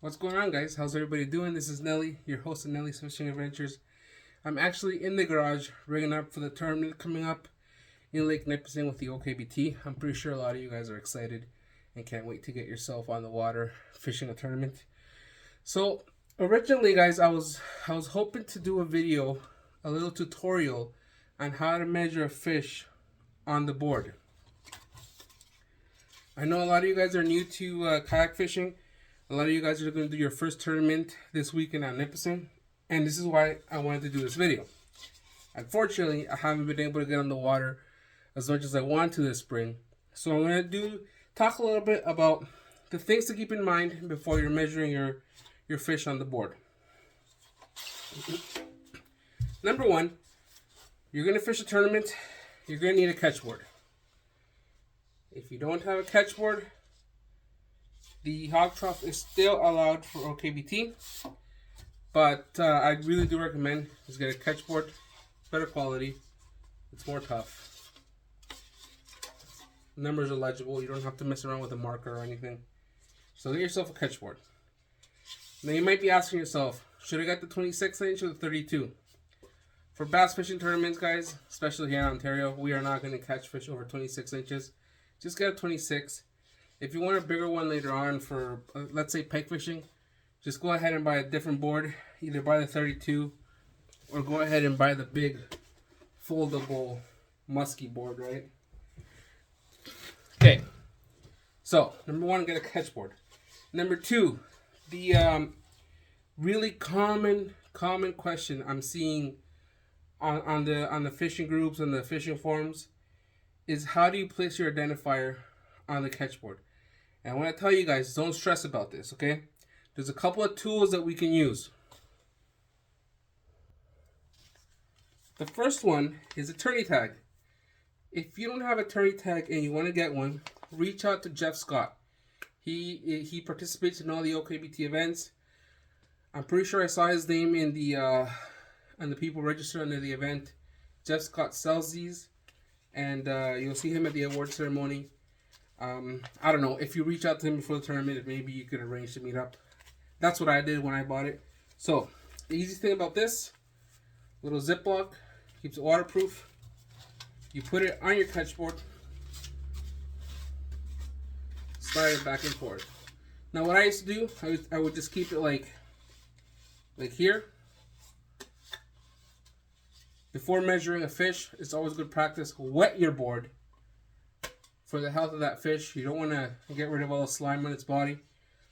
What's going on, guys? How's everybody doing? This is Nelly, your host of Nelly's Fishing Adventures. I'm actually in the garage rigging up for the tournament coming up in Lake Nipissing with the OKBT. I'm pretty sure a lot of you guys are excited and can't wait to get yourself on the water fishing a tournament. So originally, guys, I was hoping to do a video, a little tutorial on how to measure a fish on the board. I know a lot of you guys are new to kayak fishing. A lot of you guys are going to do your first tournament this weekend at Nipissing, and this is why I wanted to do this video. Unfortunately, I haven't been able to get on the water as much as I want to this spring, so I'm going to talk a little bit about the things to keep in mind before you're measuring your fish on the board. Number one, you're going to fish a tournament, you're going to need a catch board. If you don't have a catch board, the hog trough is still allowed for OKBT, but I really do recommend just get a catch board, better quality, it's more tough. Numbers are legible, you don't have to mess around with a marker or anything. So get yourself a catch board. Now you might be asking yourself, should I get the 26 inch or the 32? For bass fishing tournaments, guys, especially here in Ontario, we are not going to catch fish over 26 inches. Just get a 26. If you want a bigger one later on for, let's say, pike fishing, just go ahead and buy a different board. Either buy the 32 or go ahead and buy the big foldable musky board, right? Okay, so number one, get a catch board. Number two, the really common question I'm seeing on the fishing groups and the fishing forums is, how do you place your identifier on the catch board? And I want to tell you guys, don't stress about this, okay? There's a couple of tools that we can use. The first one is a tourney tag. If you don't have a tourney tag and you want to get one, reach out to Jeff Scott. He participates in all the OKBT events. I'm pretty sure I saw his name in the people registered under the event. Jeff Scott sells these, and you'll see him at the award ceremony. I don't know, if you reach out to him before the tournament, maybe you could arrange to meet up. That's what I did when I bought it. So, the easiest thing about this, little Ziploc, keeps it waterproof. You put it on your catch board, slide it back and forth. Now what I used to do, I would just keep it like here. Before measuring a fish, it's always good practice, wet your board. For the health of that fish, you don't want to get rid of all the slime on its body.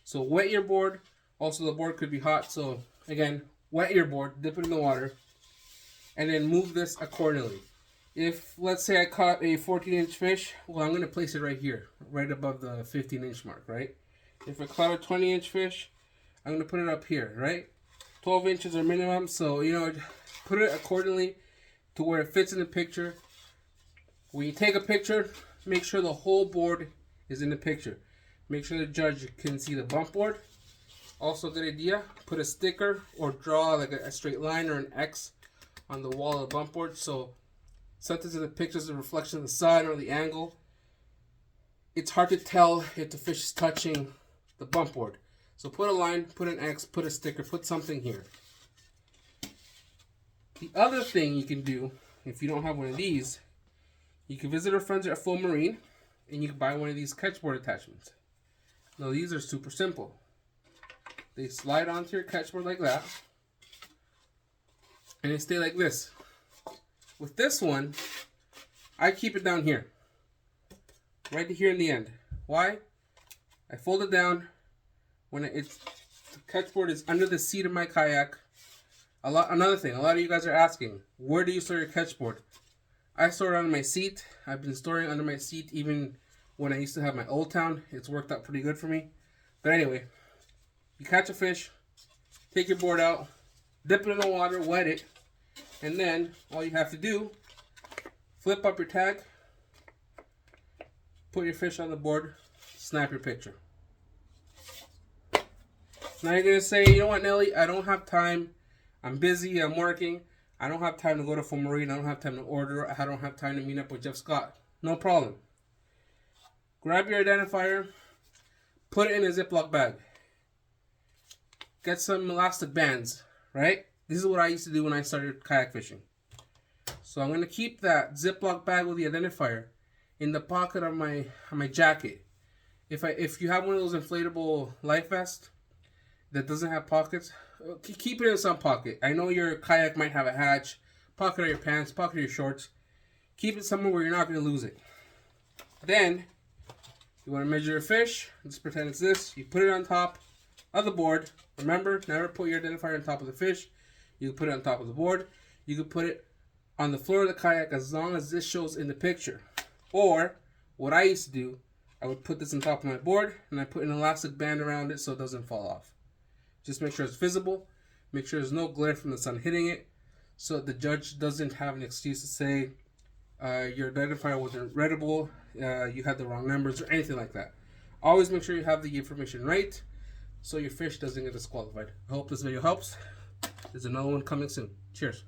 So wet your board. Also, the board could be hot. So again, wet your board, dip it in the water, and then move this accordingly. If, let's say I caught a 14-inch fish, well, I'm going to place it right here, right above the 15-inch mark, right? If I caught a 20-inch fish, I'm going to put it up here, right? 12 inches are minimum, so, put it accordingly to where it fits in the picture. When you take a picture, make sure the whole board is in the picture. Make sure the judge can see the bump board. Also, good idea, put a sticker or draw like a straight line or an X on the wall of the bump board, so sometimes in the pictures, the reflection of the sun or the angle, it's hard to tell if the fish is touching the bump board. So put a line, put an X, put a sticker, put something here. The other thing you can do, if you don't have one of these, you can visit our friends at Full Marine and you can buy one of these catch board attachments. Now these are super simple. They slide onto your catch board like that, and they stay like this. With this one, I keep it down here, right here in the end. Why? I fold it down when the catch board is under the seat of my kayak. Another thing, a lot of you guys are asking, where do you store your catch board? I store it under my seat. I've been storing it under my seat even when I used to have my Old Town. It's worked out pretty good for me. But anyway, you catch a fish, take your board out, dip it in the water, wet it, and then all you have to do, flip up your tag, put your fish on the board, snap your picture. Now you're going to say, you know what, Nelly, I don't have time. I'm busy, I'm working. I don't have time to go to Full Marine. I don't have time to order. I don't have time to meet up with Jeff Scott. No problem. Grab your identifier, put it in a Ziploc bag. get some elastic bands, right? This is what I used to do when I started kayak fishing. So I'm gonna keep that Ziploc bag with the identifier in the pocket of my jacket. If you have one of those inflatable life vests that doesn't have pockets, keep it in some pocket. I know your kayak might have a hatch, pocket of your pants, pocket of your shorts. Keep it somewhere where you're not gonna lose it. Then you want to measure your fish. Let's pretend it's this. You put it on top of the board. Remember, never put your identifier on top of the fish. You can put it on top of the board. You can put it on the floor of the kayak as long as this shows in the picture. Or, what I used to do, I would put this on top of my board and I put an elastic band around it so it doesn't fall off. Just make sure it's visible. Make sure there's no glare from the sun hitting it so that the judge doesn't have an excuse to say your identifier wasn't readable, you had the wrong numbers, or anything like that. Always make sure you have the information right so your fish doesn't get disqualified. I hope this video helps. There's another one coming soon. Cheers.